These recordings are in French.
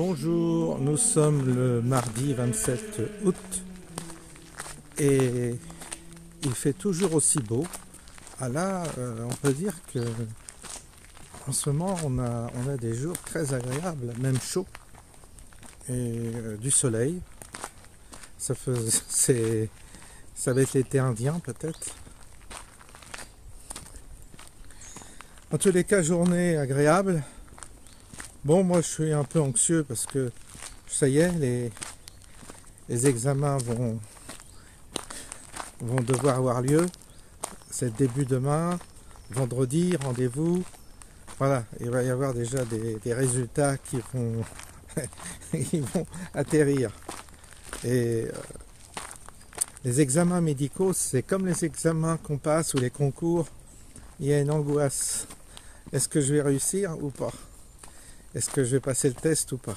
Bonjour, nous sommes le mardi 27 août et il fait toujours aussi beau. Ah là, on peut dire que en ce moment on a des jours très agréables, même chauds, et du soleil. Ça va être l'été indien peut-être. En tous les cas, journée agréable. Bon, moi je suis un peu anxieux parce que ça y est, les examens vont devoir avoir lieu. C'est le début demain, vendredi, rendez-vous. Voilà, il va y avoir déjà des résultats qui vont, ils vont atterrir. Et les examens médicaux, c'est comme les examens qu'on passe ou les concours. Il y a une angoisse. Est-ce que je vais réussir ou pas? Est-ce que je vais passer le test ou pas?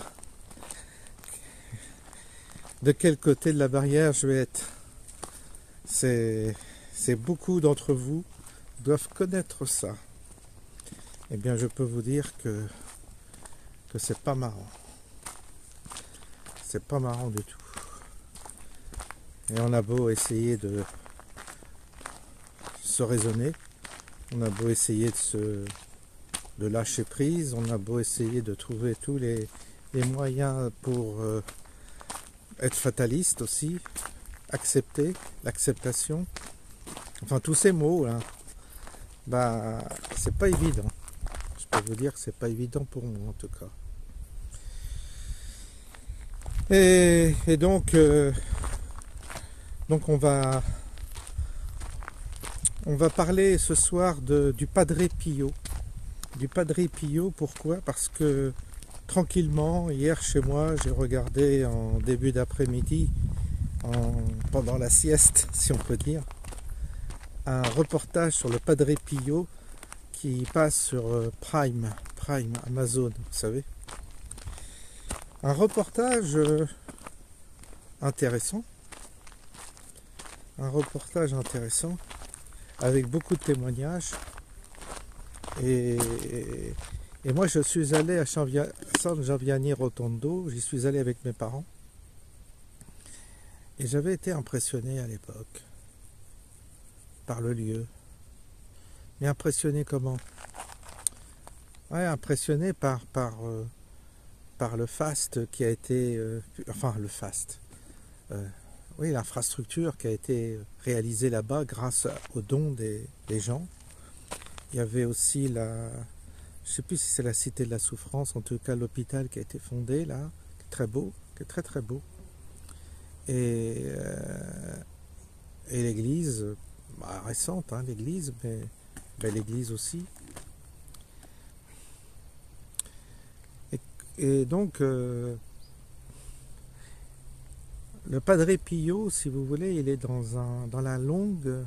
De quel côté de la barrière je vais être? C'est beaucoup d'entre vous doivent connaître ça. Eh bien, je peux vous dire que c'est pas marrant. C'est pas marrant du tout. Et on a beau essayer de se raisonner, on a beau essayer de lâcher prise, on a beau essayer de trouver tous les moyens pour être fataliste aussi, accepter, l'acceptation, enfin tous ces mots, hein, bah c'est pas évident. Je peux vous dire que c'est pas évident pour moi en tout cas. Et donc on va parler ce soir du Padre Pio. Du Padre Pio, pourquoi? Parce que tranquillement, hier chez moi, j'ai regardé en début d'après-midi, pendant la sieste, si on peut dire, un reportage sur le Padre Pio qui passe sur Prime Amazon, vous savez. Un reportage intéressant, avec beaucoup de témoignages. Et moi, je suis allé à San Giovanni Rotondo, j'y suis allé avec mes parents. Et j'avais été impressionné à l'époque par le lieu. Mais impressionné comment? Ouais, impressionné par le faste qui a été... le faste. Oui, l'infrastructure qui a été réalisée là-bas grâce aux dons des gens. Il y avait aussi je ne sais plus si c'est la Cité de la Souffrance, en tout cas l'hôpital qui a été fondé là, qui est très beau, qui est très très beau. Et l'église, récente, hein, l'église, mais l'église aussi. Et donc, le Padre Pio, si vous voulez, il est dans la longue...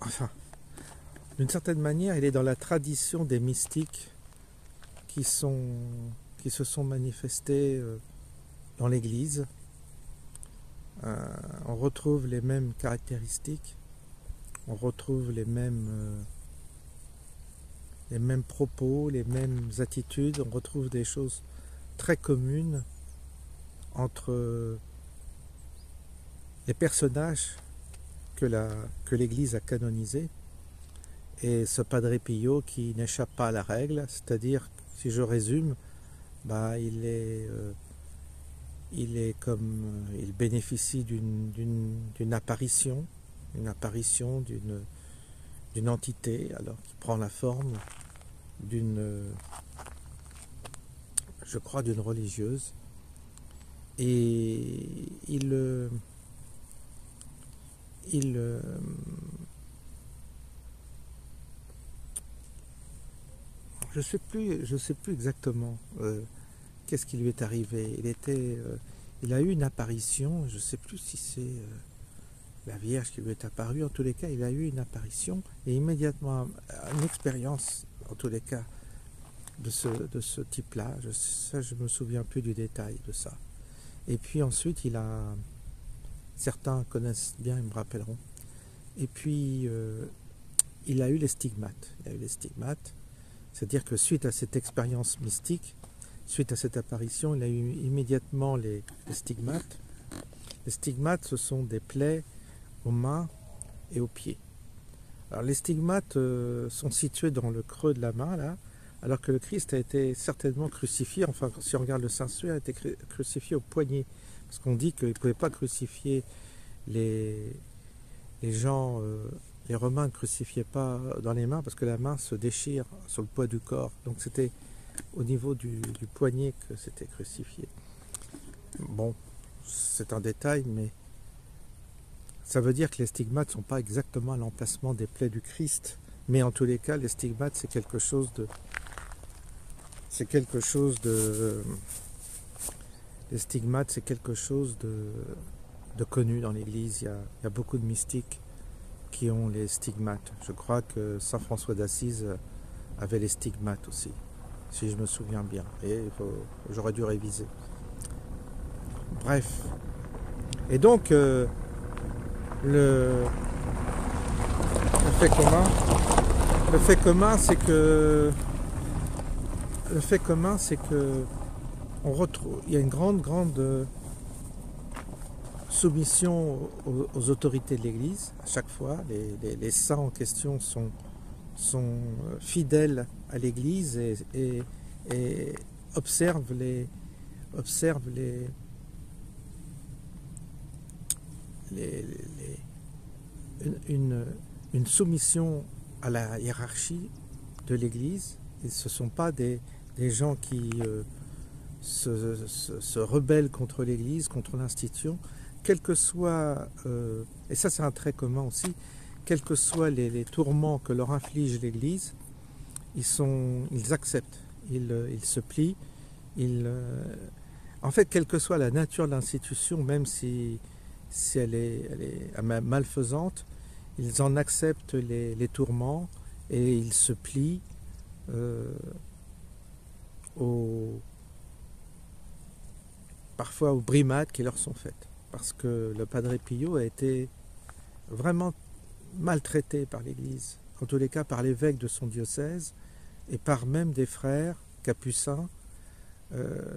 Enfin, d'une certaine manière, il est dans la tradition des mystiques qui se sont manifestés dans l'Église. On retrouve les mêmes caractéristiques, on retrouve les mêmes propos, les mêmes attitudes, on retrouve des choses très communes entre les personnages que l'Église a canonisés et ce Padre Pio qui n'échappe pas à la règle, c'est-à-dire, si je résume, il bénéficie d'une apparition, d'une entité, alors qui prend la forme d'une religieuse, et je sais plus exactement qu'est-ce qui lui est arrivé. Il a eu une apparition, je ne sais plus si c'est la Vierge qui lui est apparue. En tous les cas, il a eu une apparition et immédiatement une expérience, en tous les cas, de ce type-là. Je me souviens plus du détail de ça. Et puis ensuite, certains connaissent bien, ils me rappelleront. Et puis, il a eu les stigmates. C'est-à-dire que suite à cette expérience mystique, suite à cette apparition, il a eu immédiatement les stigmates. Les stigmates, ce sont des plaies aux mains et aux pieds. Alors les stigmates sont situés dans le creux de la main, là, alors que le Christ a été certainement crucifié, enfin si on regarde le Saint-Suaire, a été crucifié au poignet. Parce qu'on dit qu'il ne pouvait pas crucifier les gens, les Romains ne crucifiaient pas dans les mains parce que la main se déchire sur le poids du corps. Donc c'était au niveau du poignet que c'était crucifié. Bon, c'est un détail, mais ça veut dire que les stigmates ne sont pas exactement à l'emplacement des plaies du Christ. Mais en tous les cas, les stigmates, c'est quelque chose de... Les stigmates, c'est quelque chose de connu dans l'Église. Il y a beaucoup de mystiques qui ont les stigmates. Je crois que Saint François d'Assise avait les stigmates aussi, si je me souviens bien. Et j'aurais dû réviser. Bref. Et donc, le fait commun, c'est que on retrouve, il y a une grande soumission aux autorités de l'Église. À chaque fois, les saints en question sont fidèles à l'Église et observent une soumission à la hiérarchie de l'Église. Et ce ne sont pas des gens qui se rebellent contre l'Église, contre l'institution, quel que soit, et ça c'est un trait commun aussi, quels que soient les tourments que leur inflige l'Église, ils acceptent, ils se plient, en fait, quelle que soit la nature de l'institution, même si elle est malfaisante, ils en acceptent les tourments et ils se plient parfois aux brimades qui leur sont faites. Parce que le Padre Pio a été vraiment maltraité par l'Église, en tous les cas par l'évêque de son diocèse et par même des frères capucins,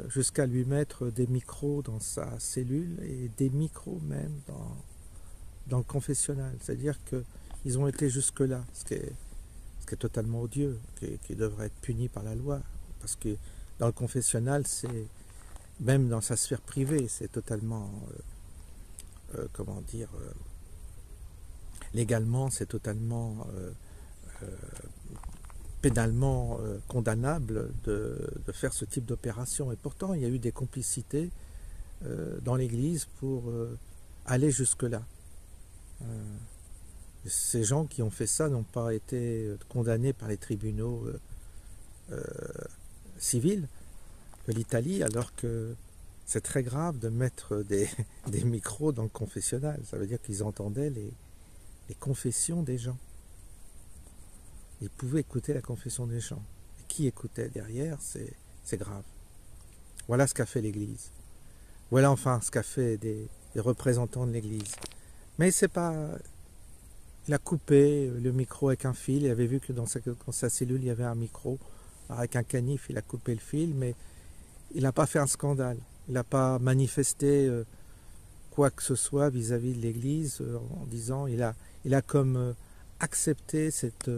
jusqu'à lui mettre des micros dans sa cellule et des micros même dans le confessionnal. C'est-à-dire qu'ils ont été jusque-là, ce qui est totalement odieux, qui devrait être puni par la loi, parce que dans le confessionnal, c'est même dans sa sphère privée, c'est totalement, légalement, c'est totalement pénalement condamnable de faire ce type d'opération. Et pourtant, il y a eu des complicités dans l'Église pour aller jusque-là. Ces gens qui ont fait ça n'ont pas été condamnés par les tribunaux civils de l'Italie, alors que c'est très grave de mettre des micros dans le confessionnal. Ça veut dire qu'ils entendaient les confessions des gens. Ils pouvaient écouter la confession des gens. Et qui écoutait derrière, c'est grave. Voilà ce qu'a fait l'Église. Voilà enfin ce qu'a fait des représentants de l'Église. Mais c'est pas... Il a coupé le micro avec un fil. Il avait vu que dans sa cellule, il y avait un micro. Alors avec un canif, il a coupé le fil, mais il n'a pas fait un scandale. Il n'a pas manifesté quoi que ce soit vis-à-vis de l'Église en disant... Il a comme accepté cette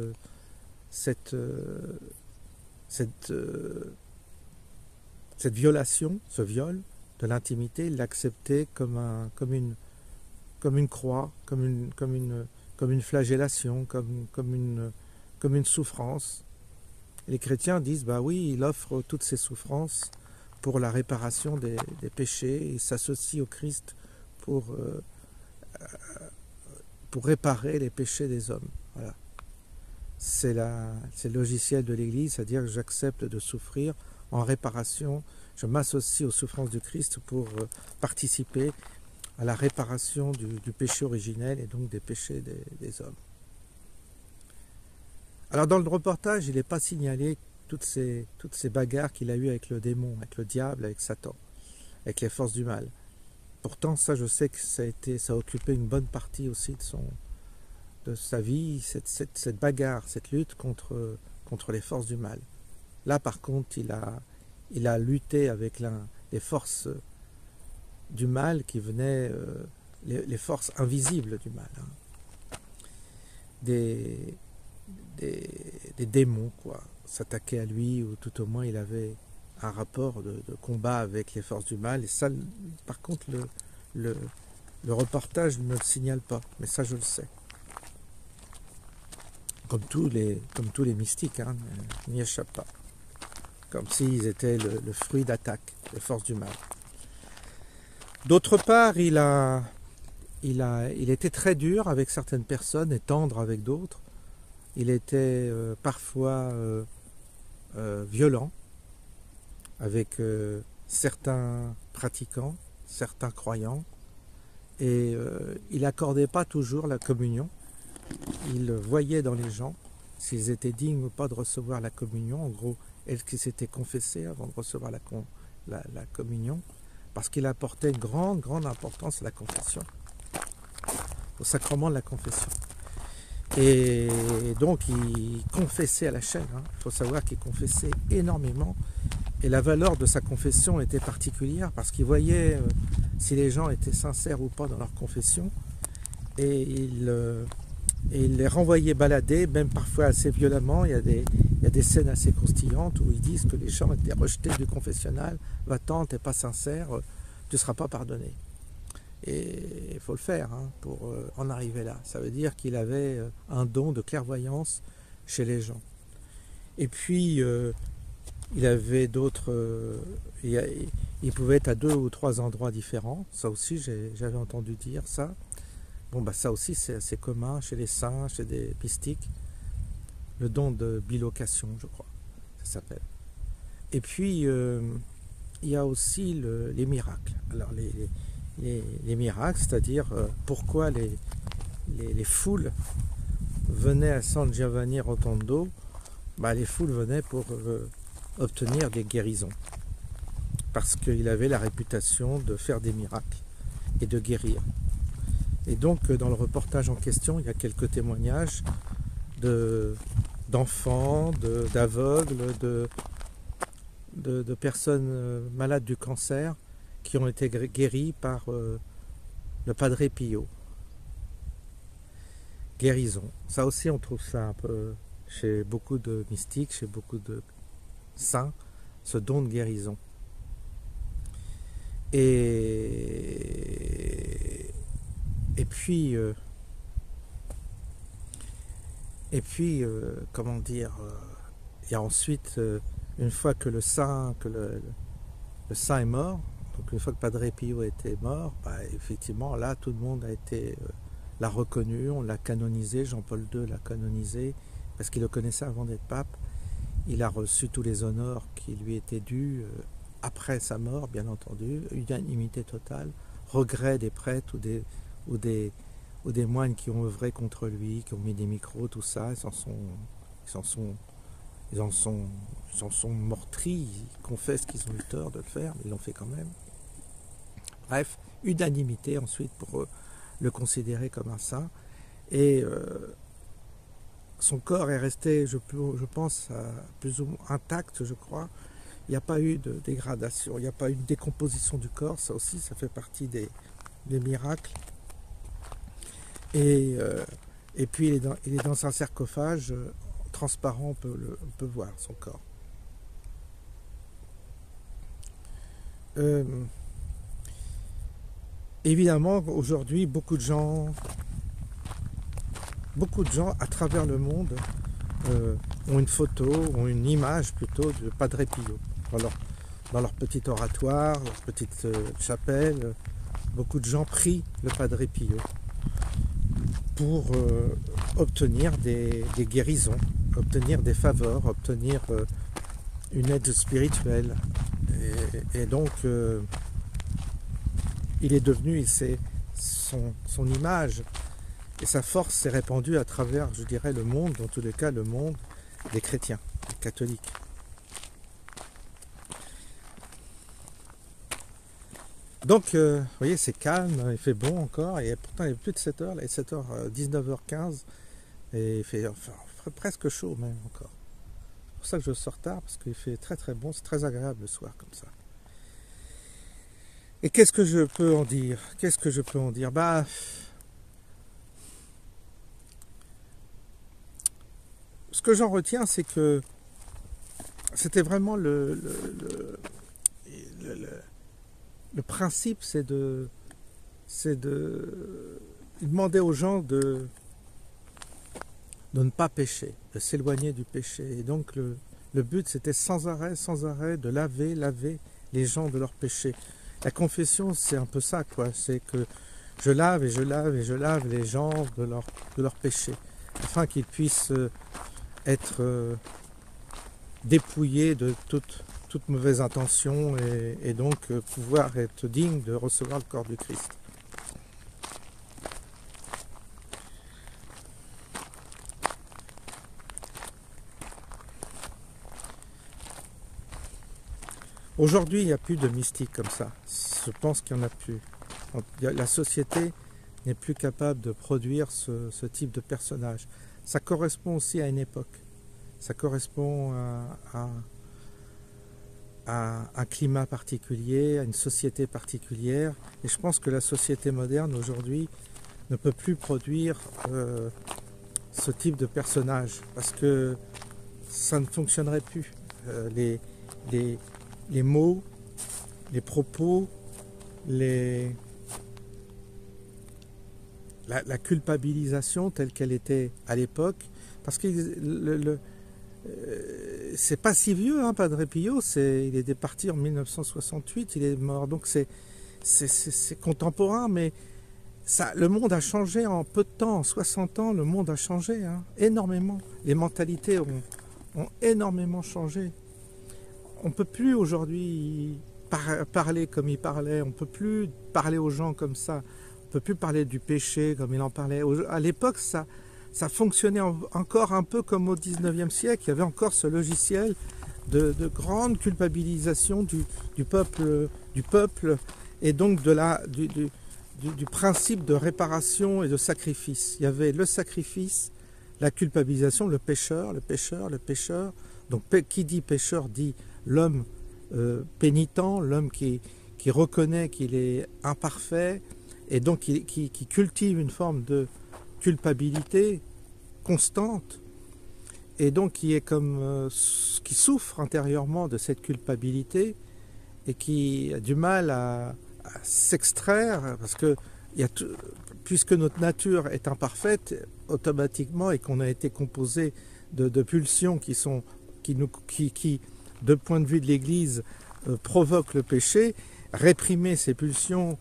violation, ce viol de l'intimité. Il l'a accepté comme une croix, comme une flagellation, comme une souffrance. Et les chrétiens disent, bah oui, il offre toutes ces souffrances pour la réparation des péchés, il s'associe au Christ pour réparer les péchés des hommes. Voilà. C'est le logiciel de l'Église, c'est-à-dire que j'accepte de souffrir en réparation, je m'associe aux souffrances du Christ pour participer à la réparation du péché originel et donc des péchés des hommes. Alors dans le reportage, il n'est pas signalé toutes ces bagarres qu'il a eues avec le démon, avec le diable, avec Satan, avec les forces du mal. Pourtant, ça, je sais que ça a occupé une bonne partie aussi de sa vie, cette bagarre, cette lutte contre les forces du mal. Là, par contre, il il a lutté avec les forces du mal qui venaient, les forces invisibles du mal, hein. Des démons, quoi, s'attaquaient à lui, ou tout au moins il avait un rapport de combat avec les forces du mal. Et ça, par contre, le reportage ne le signale pas, mais ça je le sais. Comme tous les mystiques, hein, n'y échappe pas. Comme s'ils étaient le fruit d'attaque des forces du mal. D'autre part, il était très dur avec certaines personnes et tendre avec d'autres. Il était parfois violent avec certains pratiquants, certains croyants, et il n'accordait pas toujours la communion. Il voyait dans les gens s'ils étaient dignes ou pas de recevoir la communion. En gros, est-ce qu'ils s'étaient confessés avant de recevoir la communion, parce qu'il apportait une grande importance à la confession, au sacrement de la confession. Et donc il confessait à la chaîne, hein. Il faut savoir qu'il confessait énormément, et la valeur de sa confession était particulière parce qu'il voyait si les gens étaient sincères ou pas dans leur confession, et il les renvoyait balader, même parfois assez violemment. Il y a des scènes assez croustillantes où ils disent que les gens étaient rejetés du confessionnal. Va-t'en, t'es pas sincère, tu ne seras pas pardonné. Et il faut le faire, hein, pour en arriver là. Ça veut dire qu'il avait un don de clairvoyance chez les gens. Et puis, il avait d'autres... il pouvait être à 2 ou 3 endroits différents. Ça aussi, j'avais entendu dire ça. Bon, bah ça aussi, c'est assez commun chez les saints, chez des mystiques. Le don de bilocation, je crois, ça s'appelle. Et puis, il y a aussi les miracles. Alors, les miracles, c'est-à-dire pourquoi les foules venaient à San Giovanni Rotondo. Bah, les foules venaient pour obtenir des guérisons, parce qu'il avait la réputation de faire des miracles et de guérir. Et donc dans le reportage en question, il y a quelques témoignages d'enfants, d'aveugles, de personnes malades du cancer qui ont été guéris par le Padre Pio. Guérison. Ça aussi, on trouve ça un peu chez beaucoup de mystiques, chez beaucoup de saints, ce don de guérison. Et puis, comment dire, il y a ensuite, une fois que le saint est mort, donc une fois que Padre Pio était mort, bah, effectivement, là, tout le monde l'a reconnu, on l'a canonisé, Jean-Paul II l'a canonisé, parce qu'il le connaissait avant d'être pape. Il a reçu tous les honneurs qui lui étaient dus après sa mort, bien entendu, unanimité totale, regret des prêtres ou des moines qui ont œuvré contre lui, qui ont mis des micros, tout ça, ils en sont meurtris, ils confessent qu'ils ont eu tort de le faire, mais ils l'ont fait quand même. Bref, unanimité ensuite pour le considérer comme un saint, et son corps est resté, je pense, plus ou moins intact, je crois. Il n'y a pas eu de dégradation, il n'y a pas eu de décomposition du corps, ça aussi, ça fait partie des miracles. Et puis il est dans un sarcophage transparent, on peut voir son corps. Évidemment, aujourd'hui, beaucoup de gens à travers le monde ont une photo, ont une image plutôt de Padre Pio. Dans leur petit oratoire, leur petite chapelle, beaucoup de gens prient le Padre Pio pour obtenir des guérisons, obtenir des faveurs, obtenir une aide spirituelle. Et donc, il est devenu, son image et sa force s'est répandue à travers, je dirais, le monde, dans tous les cas, le monde des chrétiens, des catholiques. Donc, vous voyez, c'est calme, il fait bon encore, et pourtant il est plus de 7 heures, là, il est 7h, 19h15, et il fait presque chaud même encore. pour ça que je sors tard, parce qu'il fait très très bon, c'est très agréable le soir comme ça. Et qu'est-ce que je peux en dire? Qu'est-ce que je peux en dire? Bah, ce que j'en retiens, c'est que c'était vraiment le principe, c'est de demander aux gens de ne pas pécher, de s'éloigner du péché. Et donc le but, c'était sans arrêt de laver les gens de leurs péchés. La confession, c'est un peu ça, quoi. C'est que je lave et je lave et je lave les gens de leurs péchés, afin qu'ils puissent être dépouillés de toute mauvaise intention et donc pouvoir être dignes de recevoir le corps du Christ. Aujourd'hui, il n'y a plus de mystique comme ça. Je pense qu'il n'y en a plus. La société n'est plus capable de produire ce type de personnage. Ça correspond aussi à une époque. Ça correspond à un climat particulier, à une société particulière. Et je pense que la société moderne aujourd'hui ne peut plus produire ce type de personnage parce que ça ne fonctionnerait plus. Les mots, les propos, la culpabilisation telle qu'elle était à l'époque, parce que c'est pas si vieux, hein, Padre Pio, il est parti en 1968, il est mort, donc c'est contemporain, mais le monde a changé en peu de temps, en 60 ans, le monde a changé, hein, énormément. Les mentalités ont énormément changé. On ne peut plus aujourd'hui parler comme il parlait, on ne peut plus parler aux gens comme ça, on ne peut plus parler du péché comme il en parlait. À l'époque, ça fonctionnait encore un peu comme au 19e siècle, il y avait encore ce logiciel de grande culpabilisation du peuple et donc du principe de réparation et de sacrifice. Il y avait le sacrifice, la culpabilisation, le pécheur. Donc qui dit pécheur dit l'homme pénitent, l'homme qui reconnaît qu'il est imparfait et donc qui cultive une forme de culpabilité constante et donc qui est comme qui souffre intérieurement de cette culpabilité et qui a du mal à s'extraire parce que puisque notre nature est imparfaite automatiquement et qu'on a été composé de pulsions qui de point de vue de l'Église provoquent le péché, réprimer ces pulsions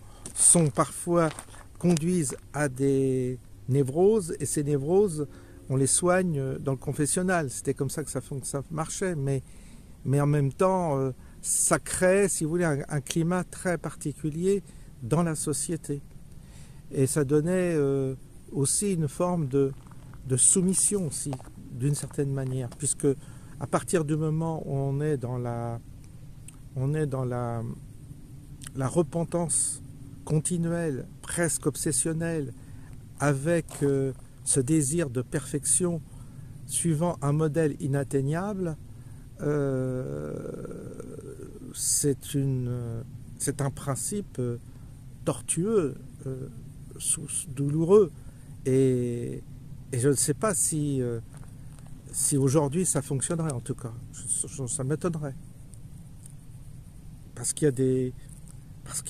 conduisent à des névroses, et ces névroses, on les soigne dans le confessionnal. C'était comme ça que ça marchait, mais en même temps, ça crée, si vous voulez, un climat très particulier dans la société. Et ça donnait aussi une forme de soumission aussi, d'une certaine manière, puisque à partir du moment où on est dans la repentance continuelle, presque obsessionnelle, avec ce désir de perfection suivant un modèle inatteignable, c'est un principe tortueux, douloureux, et je ne sais pas si aujourd'hui ça fonctionnerait, en tout cas. Ça m'étonnerait. Parce qu'il y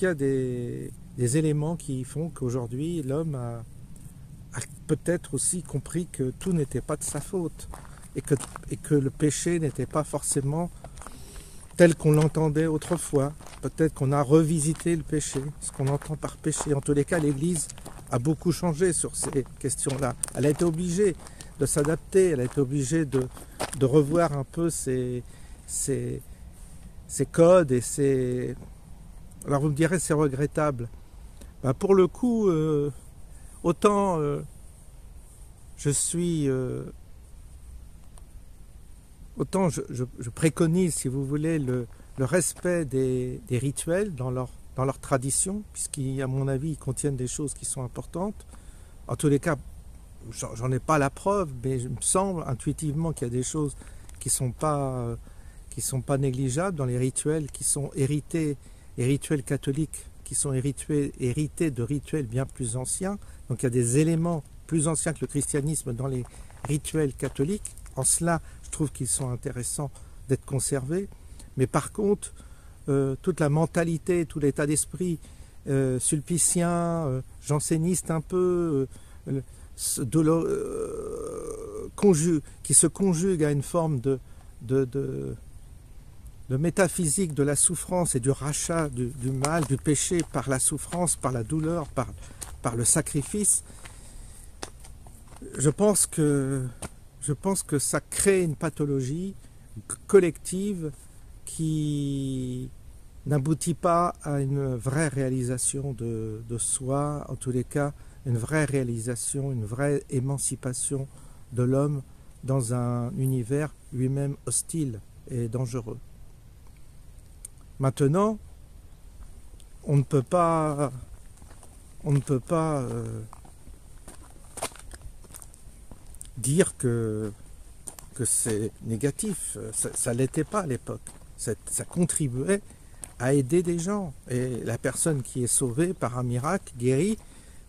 a des éléments qui font qu'aujourd'hui l'homme a peut-être aussi compris que tout n'était pas de sa faute et que le péché n'était pas forcément tel qu'on l'entendait autrefois. Peut-être qu'on a revisité le péché, ce qu'on entend par péché. En tous les cas, l'Église a beaucoup changé sur ces questions-là. Elle a été obligée de s'adapter, elle a été obligée de revoir un peu ses codes et ses... Alors vous me direz, c'est regrettable. Ben pour le coup, autant je préconise, si vous voulez, le respect des rituels dans leur tradition, puisqu'à mon avis, ils contiennent des choses qui sont importantes. En tous les cas, j'en ai pas la preuve, mais il me semble intuitivement qu'il y a des choses qui sont pas négligeables dans les rituels qui sont hérités, les rituels catholiques qui sont hérités de rituels bien plus anciens. Donc il y a des éléments plus anciens que le christianisme dans les rituels catholiques. En cela, je trouve qu'ils sont intéressants d'être conservés. Mais par contre, toute la mentalité, tout l'état d'esprit sulpicien, janséniste un peu, qui se conjugue à une forme de métaphysique de la souffrance et du rachat du mal, du péché par la souffrance, par la douleur, par le sacrifice, je pense que ça crée une pathologie collective qui n'aboutit pas à une vraie réalisation de soi, en tous les cas une vraie réalisation, une vraie émancipation de l'homme dans un univers lui-même hostile et dangereux. Maintenant, on ne peut pas dire que c'est négatif. Ça l'était pas à l'époque. Ça contribuait à aider des gens. Et la personne qui est sauvée par un miracle, guérie,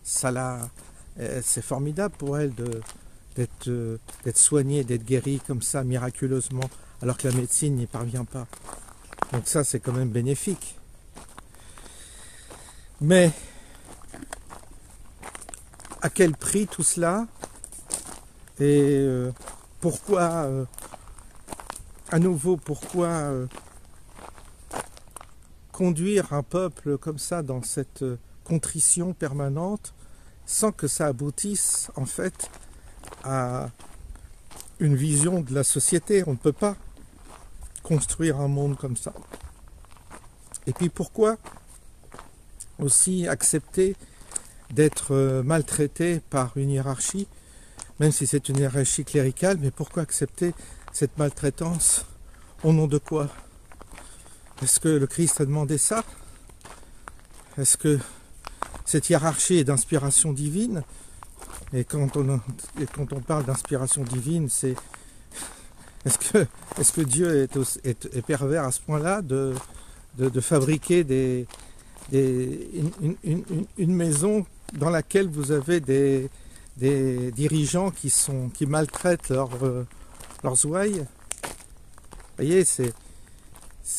c'est formidable pour elle d'être soignée, d'être guérie comme ça miraculeusement, alors que la médecine n'y parvient pas. Donc ça, c'est quand même bénéfique. Mais à quel prix tout cela? Et pourquoi, à nouveau, pourquoi conduire un peuple comme ça dans cette contrition permanente sans que ça aboutisse en fait à une vision de la société? On ne peut pas construire un monde comme ça. Et puis pourquoi aussi accepter d'être maltraité par une hiérarchie, même si c'est une hiérarchie cléricale, mais pourquoi accepter cette maltraitance? Au nom de quoi? Est-ce que le Christ a demandé ça? Est-ce que cette hiérarchie est d'inspiration divine? Et quand on parle d'inspiration divine, c'est est-ce que Dieu est pervers à ce point-là de fabriquer une maison dans laquelle vous avez des dirigeants qui maltraitent leurs ouailles? Vous voyez, c'est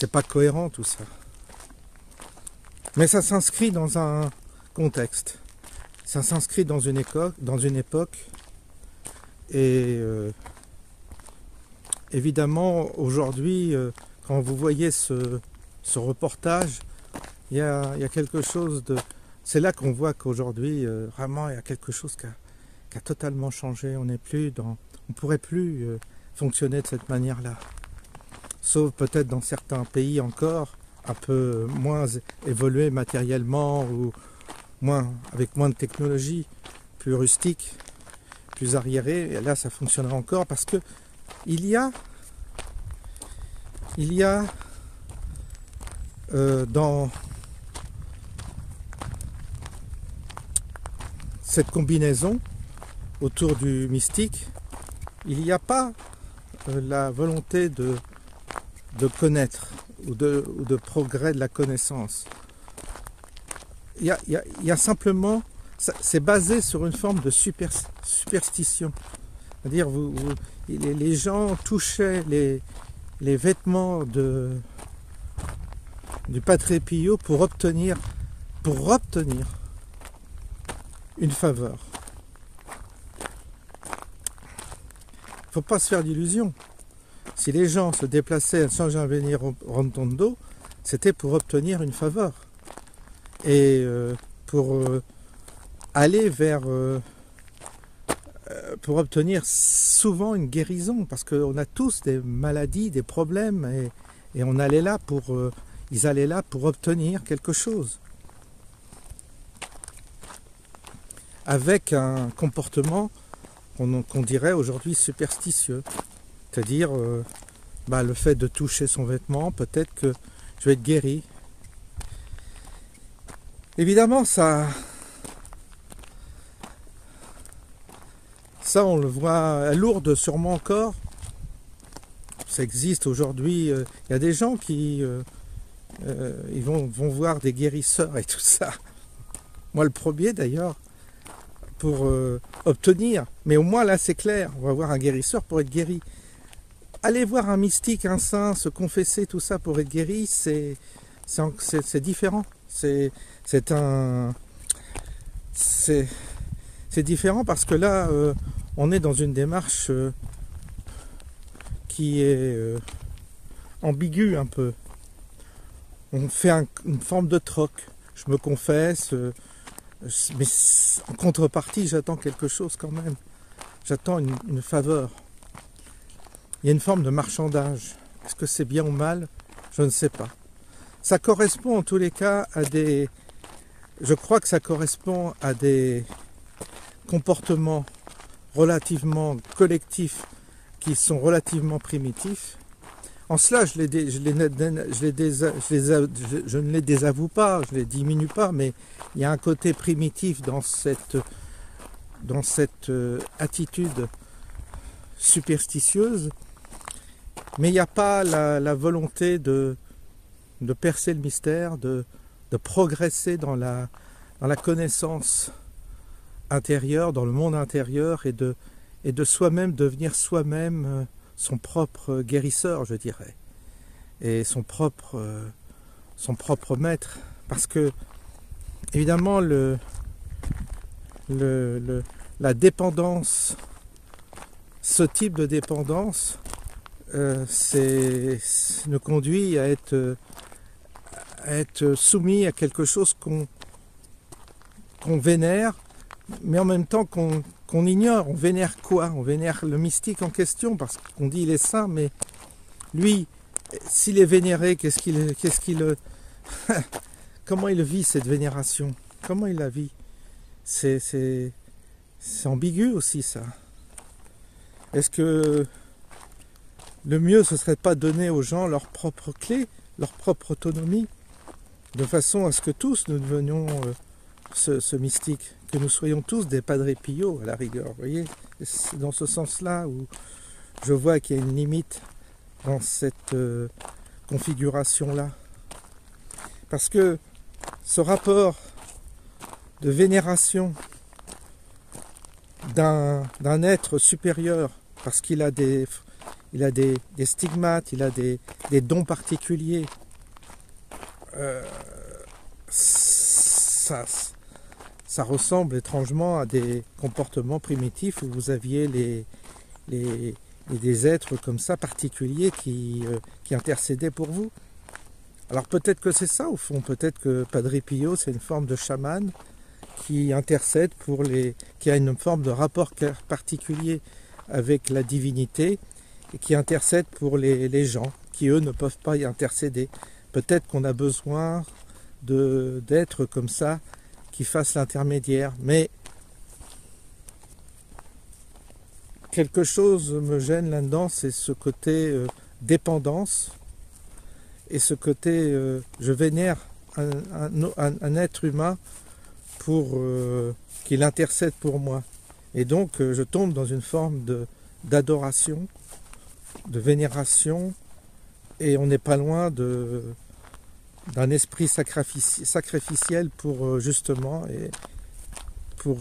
pas cohérent tout ça. Mais ça s'inscrit dans un contexte. Ça s'inscrit dans une époque. Et évidemment, aujourd'hui, quand vous voyez ce reportage, il y a quelque chose de... C'est là qu'on voit qu'aujourd'hui, vraiment, il y a quelque chose qui a totalement changé. On ne pourrait plus fonctionner de cette manière-là. Sauf peut-être dans certains pays encore, un peu moins évolués matériellement, ou avec moins de technologie, plus rustique, plus arriéré. Et là, ça fonctionnera encore parce que il y a dans cette combinaison autour du mystique, il n'y a pas la volonté de connaître ou de progrès de la connaissance. Il y a simplement, c'est basé sur une forme de superstition. C'est-à-dire, les gens touchaient les vêtements du Padre Pio pour obtenir une faveur. Il ne faut pas se faire d'illusions. Si les gens se déplaçaient à San Giovanni Rotondo, c'était pour obtenir une faveur. Et pour aller vers... pour obtenir souvent une guérison, parce qu'on a tous des maladies, des problèmes, et on allait là ils allaient là pour obtenir quelque chose. Avec un comportement qu'on dirait aujourd'hui superstitieux. C'est-à-dire le fait de toucher son vêtement, peut-être que je vais être guéri. Évidemment, ça on le voit à Lourdes sûrement encore. ça existe aujourd'hui. Il y a des gens qui ils vont voir des guérisseurs et tout ça. Moi le premier d'ailleurs, pour obtenir. Mais au moins là c'est clair, on va voir un guérisseur pour être guéri. Aller voir un mystique, un saint, se confesser, tout ça pour être guéri, c'est différent. C'est différent parce que là, on est dans une démarche qui est ambiguë un peu. On fait une forme de troc. Je me confesse, mais en contrepartie, j'attends quelque chose quand même. J'attends une faveur. Il y a une forme de marchandage. Est-ce que c'est bien ou mal? Je ne sais pas. Ça correspond en tous les cas à des... Je crois que ça correspond à des comportements relativement collectifs qui sont relativement primitifs. En cela, je ne les désavoue pas, je ne les diminue pas, mais il y a un côté primitif dans cette attitude superstitieuse, mais il n'y a pas la volonté de percer le mystère, de progresser dans la connaissance intérieure, dans le monde intérieur, et de soi-même devenir soi-même son propre guérisseur, je dirais, et son propre maître. Parce que, évidemment, la dépendance, ce type de dépendance, nous conduit à être soumis à quelque chose qu'on vénère, mais en même temps qu'on ignore. On vénère quoi? On vénère le mystique en question, parce qu'on dit il est saint, mais lui, s'il est vénéré, comment il vit cette vénération? Comment il la vit? C'est ambigu aussi, ça. Est-ce que le mieux, ce serait pas de donner aux gens leur propre clé, leur propre autonomie, de façon à ce que tous nous devenions ce mystique, que nous soyons tous des Padre Pio à la rigueur, vous voyez? C'est dans ce sens-là où je vois qu'il y a une limite dans cette configuration-là. Parce que ce rapport de vénération d'un être supérieur, parce qu'il a des stigmates, il a des dons particuliers, ça ressemble étrangement à des comportements primitifs où vous aviez des êtres comme ça particuliers qui intercédaient pour vous. Alors peut-être que c'est ça au fond, peut-être que Padre Pio c'est une forme de chaman qui intercède qui a une forme de rapport particulier avec la divinité et qui intercède pour les gens qui eux ne peuvent pas y intercéder. Peut-être qu'on a besoin d'êtres comme ça qui fassent l'intermédiaire, mais quelque chose me gêne là-dedans, c'est ce côté dépendance et ce côté je vénère un être humain pour qu'il intercède pour moi. Et donc je tombe dans une forme d'adoration, de vénération, et on n'est pas loin d'un esprit sacrificiel pour justement et pour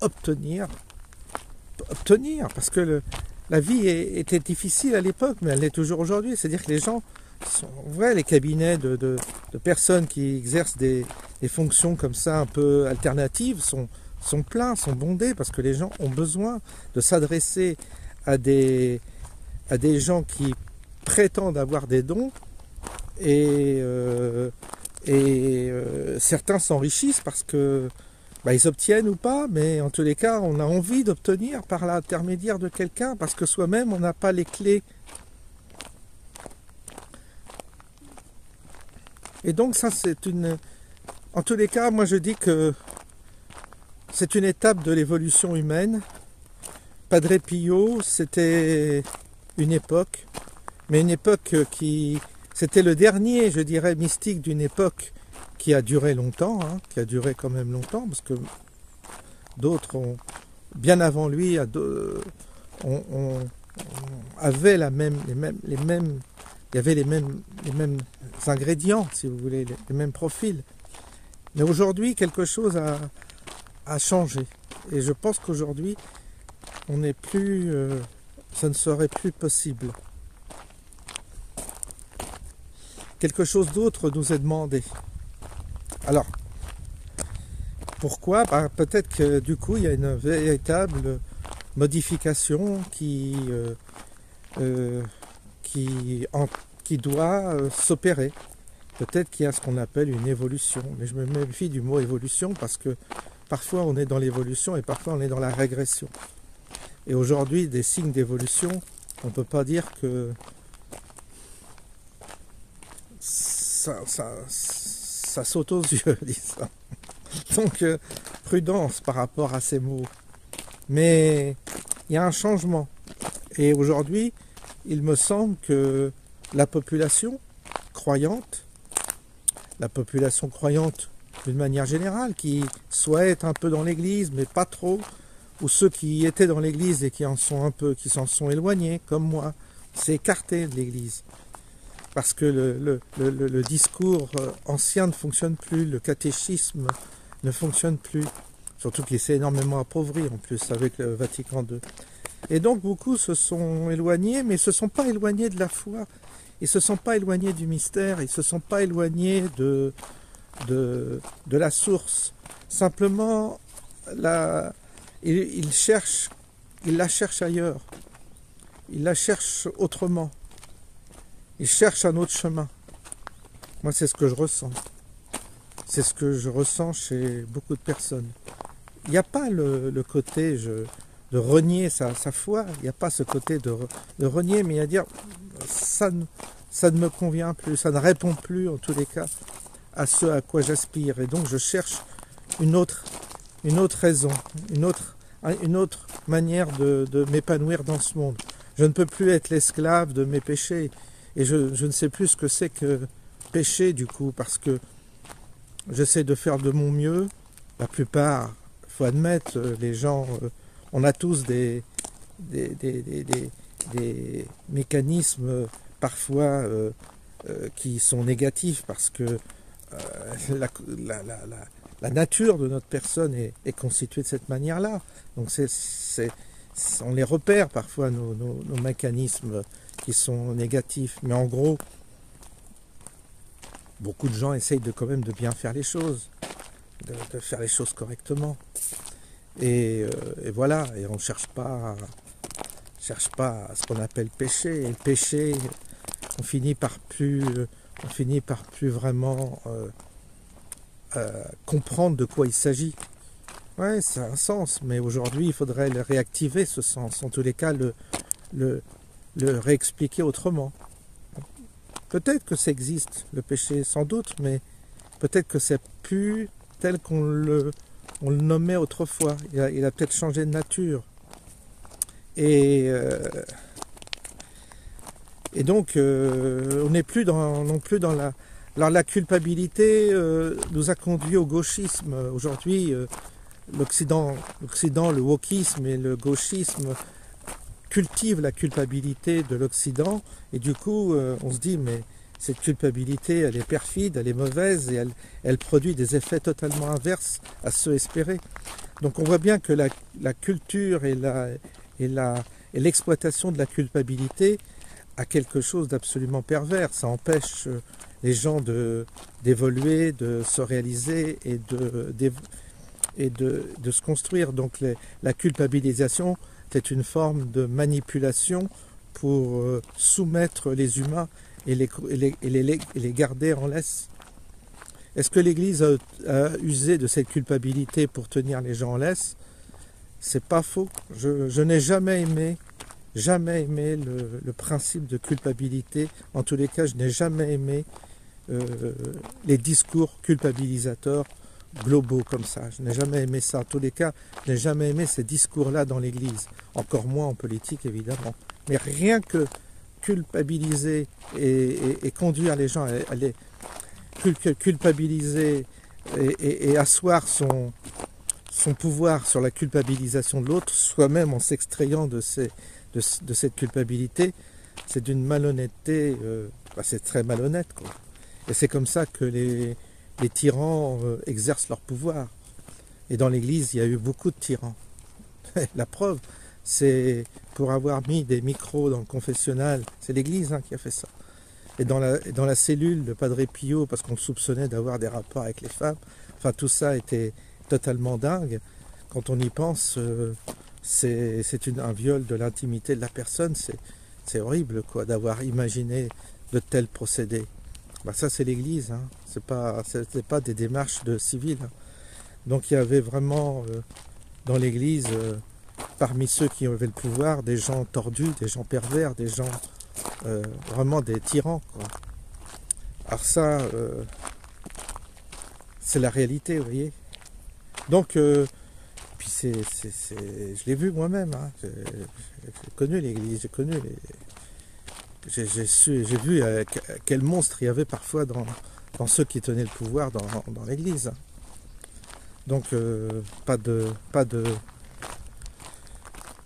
obtenir, parce que la vie était difficile à l'époque, mais elle l'est toujours aujourd'hui. C'est-à-dire que les gens sont vrais, les cabinets de personnes qui exercent des fonctions comme ça un peu alternatives sont pleins, sont bondés, parce que les gens ont besoin de s'adresser à des gens qui prétendent avoir des dons, et certains s'enrichissent parce que ils obtiennent ou pas, mais en tous les cas on a envie d'obtenir par l'intermédiaire de quelqu'un, parce que soi-même on n'a pas les clés. Et donc ça en tous les cas, moi je dis que c'est une étape de l'évolution humaine. Padre Pio, c'était une époque, mais une époque c'était le dernier, je dirais, mystique d'une époque qui a duré longtemps, qui a duré quand même longtemps, parce que d'autres ont, bien avant lui, ont avait il y avait les mêmes ingrédients, si vous voulez, les mêmes profils. Mais aujourd'hui, quelque chose a changé. Et je pense qu'aujourd'hui, on n'est plus, ça ne serait plus possible. Quelque chose d'autre nous est demandé. Alors, pourquoi? Peut-être que du coup, il y a une véritable modification qui doit s'opérer. Peut-être qu'il y a ce qu'on appelle une évolution. Mais je me méfie du mot évolution parce que parfois on est dans l'évolution et parfois on est dans la régression. Et aujourd'hui, des signes d'évolution, on ne peut pas dire que ça saute aux yeux, disons. Donc, prudence par rapport à ces mots. Mais il y a un changement. Et aujourd'hui, il me semble que la population croyante d'une manière générale, qui souhaite un peu dans l'église, mais pas trop, ou ceux qui étaient dans l'église et qui s'en sont éloignés, comme moi, s'est écarté de l'église. Parce que le discours ancien ne fonctionne plus, le catéchisme ne fonctionne plus, surtout qu'il s'est énormément appauvri en plus avec le Vatican II. Et donc beaucoup se sont éloignés, mais ils ne se sont pas éloignés de la foi, ils ne se sont pas éloignés du mystère, ils ne se sont pas éloignés de la source. Simplement, ils la cherchent ailleurs, ils la cherchent autrement, ils cherchent un autre chemin. Moi, c'est ce que je ressens. C'est ce que je ressens chez beaucoup de personnes. Il n'y a pas le côté de renier sa foi, il n'y a pas ce côté de renier, mais à dire ça ne me convient plus, ça ne répond plus en tous les cas à ce à quoi j'aspire. Et donc je cherche une autre raison, une autre manière de m'épanouir dans ce monde. Je ne peux plus être l'esclave de mes péchés. Et je ne sais plus ce que c'est que pécher du coup, parce que j'essaie de faire de mon mieux. La plupart, il faut admettre, les gens, on a tous des mécanismes parfois qui sont négatifs, parce que la nature de notre personne est constituée de cette manière-là. Donc on les repère parfois, nos mécanismes qui sont négatifs. Mais en gros, beaucoup de gens essayent quand même de bien faire les choses, de faire les choses correctement. Et voilà, et on ne cherche pas à ce qu'on appelle péché. Et le péché, on finit par plus vraiment comprendre de quoi il s'agit. Ouais, ça a un sens, mais aujourd'hui, il faudrait le réactiver, ce sens. En tous les cas, le réexpliquer autrement. Peut-être que ça existe, le péché, sans doute, mais peut-être que c'est plus tel qu'on le nommait autrefois. Il a peut-être changé de nature. Et donc, on n'est plus non plus dans la... Alors la culpabilité nous a conduit au gauchisme. Aujourd'hui, l'Occident, le wokisme et le gauchisme cultivent la culpabilité de l'Occident, et du coup, on se dit, mais cette culpabilité, elle est perfide, elle est mauvaise, et elle produit des effets totalement inverses à ceux espérés. Donc on voit bien que la culture et l'exploitation de la culpabilité a quelque chose d'absolument pervers. Ça empêche les gens d'évoluer, de se réaliser et de se construire. Donc la culpabilisation, c'est une forme de manipulation pour soumettre les humains et les garder en laisse. Est-ce que l'Église a usé de cette culpabilité pour tenir les gens en laisse? C'est pas faux. Je n'ai jamais aimé le principe de culpabilité. En tous les cas, je n'ai jamais aimé les discours culpabilisateurs globaux comme ça. Je n'ai jamais aimé ça. En tous les cas, je n'ai jamais aimé ces discours-là dans l'Église. Encore moins en politique, évidemment. Mais rien que culpabiliser et conduire les gens à les culpabiliser et asseoir son pouvoir sur la culpabilisation de l'autre, soi-même en s'extrayant de de cette culpabilité, c'est d'une malhonnêteté, c'est très malhonnête, quoi. Et c'est comme ça que les tyrans exercent leur pouvoir. Et dans l'Église, il y a eu beaucoup de tyrans. La preuve, c'est pour avoir mis des micros dans le confessionnal, c'est l'Église qui a fait ça. Et dans la cellule de Padre Pio, parce qu'on le soupçonnait d'avoir des rapports avec les femmes, enfin tout ça était totalement dingue. Quand on y pense, c'est un viol de l'intimité de la personne, c'est horrible quoi, d'avoir imaginé de tels procédés. Ça c'est l'Église, c'est pas des démarches de civils. Donc il y avait vraiment dans l'Église, parmi ceux qui avaient le pouvoir, des gens tordus, des gens pervers, des gens vraiment des tyrans, quoi. Alors ça, c'est la réalité, vous voyez. Donc, puis je l'ai vu moi-même, j'ai connu l'Église, j'ai vu quel monstre il y avait parfois dans ceux qui tenaient le pouvoir dans l'Église. Donc, pas de...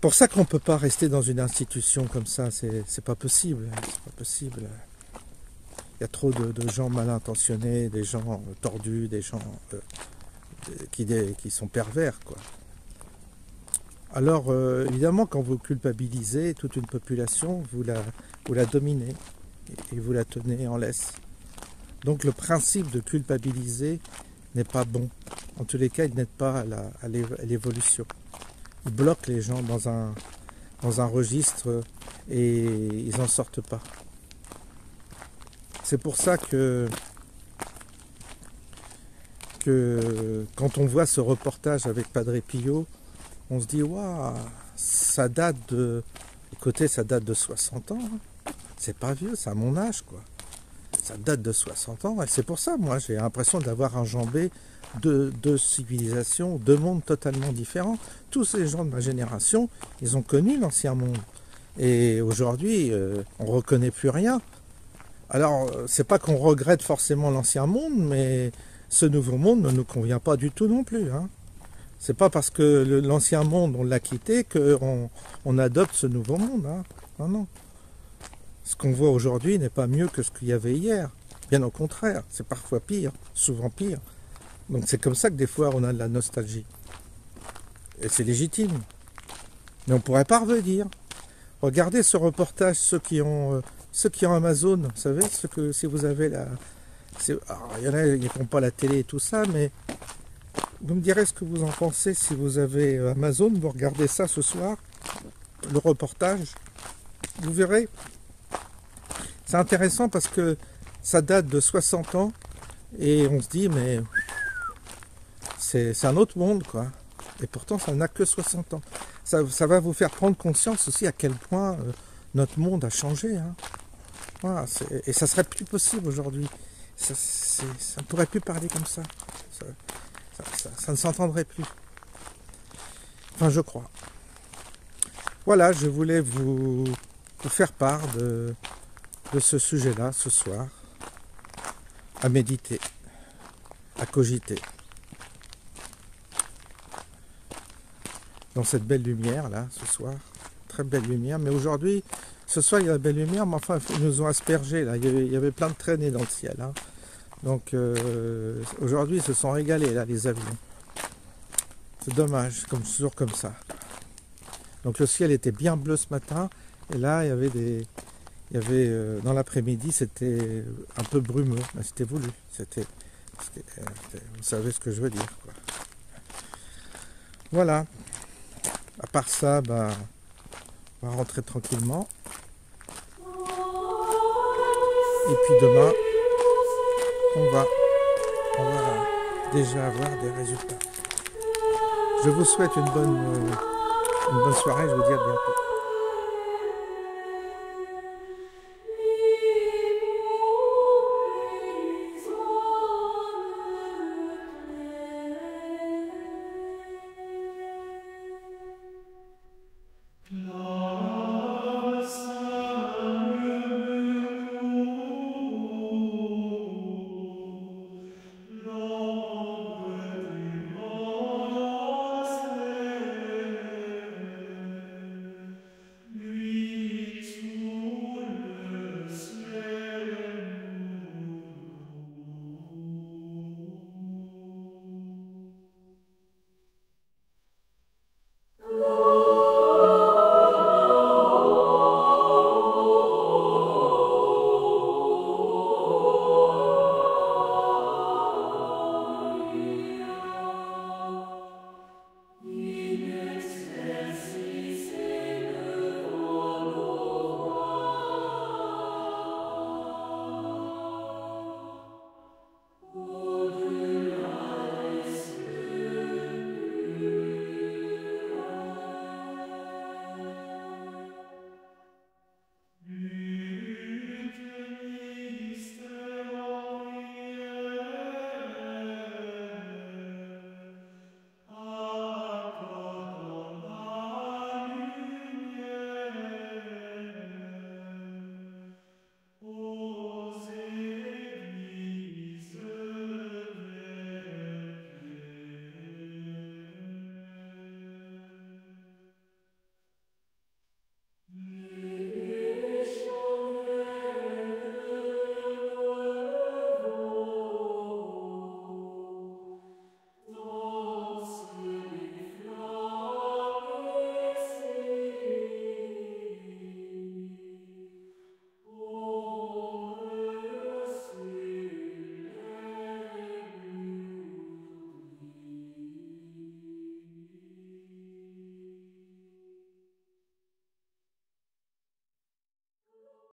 Pour ça qu'on ne peut pas rester dans une institution comme ça, c'est pas possible, c'est pas possible. Il y a trop de gens mal intentionnés, des gens tordus, des gens qui sont pervers, quoi. Alors, évidemment, quand vous culpabilisez toute une population, vous la dominez et vous la tenez en laisse. Donc, le principe de culpabiliser n'est pas bon. En tous les cas, il n'aide pas à l'évolution. Il bloque les gens dans un registre et ils n'en sortent pas. C'est pour ça que quand on voit ce reportage avec Padre Pio, on se dit waouh, ça date de 60 ans. C'est pas vieux, c'est à mon âge, quoi. Ça date de 60 ans. Et c'est pour ça, moi, j'ai l'impression d'avoir enjambé deux civilisations, deux mondes totalement différents. Tous ces gens de ma génération, ils ont connu l'ancien monde. Et aujourd'hui, on ne reconnaît plus rien. Alors, c'est pas qu'on regrette forcément l'ancien monde, mais ce nouveau monde ne nous convient pas du tout non plus. C'est pas parce que l'ancien monde, on l'a quitté, qu'on adopte ce nouveau monde. Non, non. Ce qu'on voit aujourd'hui n'est pas mieux que ce qu'il y avait hier. Bien au contraire, c'est parfois pire, souvent pire. Donc c'est comme ça que des fois on a de la nostalgie. Et c'est légitime. Mais on ne pourrait pas revenir. Regardez ce reportage, ceux qui ont Amazon, vous savez, si vous avez alors, il y en a qui n'ont pas la télé et tout ça, mais vous me direz ce que vous en pensez si vous avez Amazon, vous regardez ça ce soir, le reportage, vous verrez. C'est intéressant parce que ça date de 60 ans et on se dit mais c'est un autre monde, quoi. Et pourtant ça n'a que 60 ans. Ça va vous faire prendre conscience aussi à quel point notre monde a changé. Voilà, et ça serait plus possible aujourd'hui. Ça ne pourrait plus parler comme ça. Ça ne s'entendrait plus. Enfin, je crois. Voilà, je voulais vous faire part de ce sujet-là ce soir, à méditer, à cogiter. Dans cette belle lumière là, ce soir, très belle lumière, mais aujourd'hui, ce soir il y a la belle lumière, mais enfin ils nous ont aspergé là, il y avait plein de traînées dans le ciel. Donc aujourd'hui ils se sont régalés là, les avions. C'est dommage, comme toujours comme ça. Donc le ciel était bien bleu ce matin, et là il y avait dans l'après-midi c'était un peu brumeux, mais c'était voulu. Vous savez ce que je veux dire, quoi. Voilà. À part ça, on va rentrer tranquillement. Et puis demain, on va déjà avoir des résultats. Je vous souhaite une bonne soirée, je vous dis à bientôt.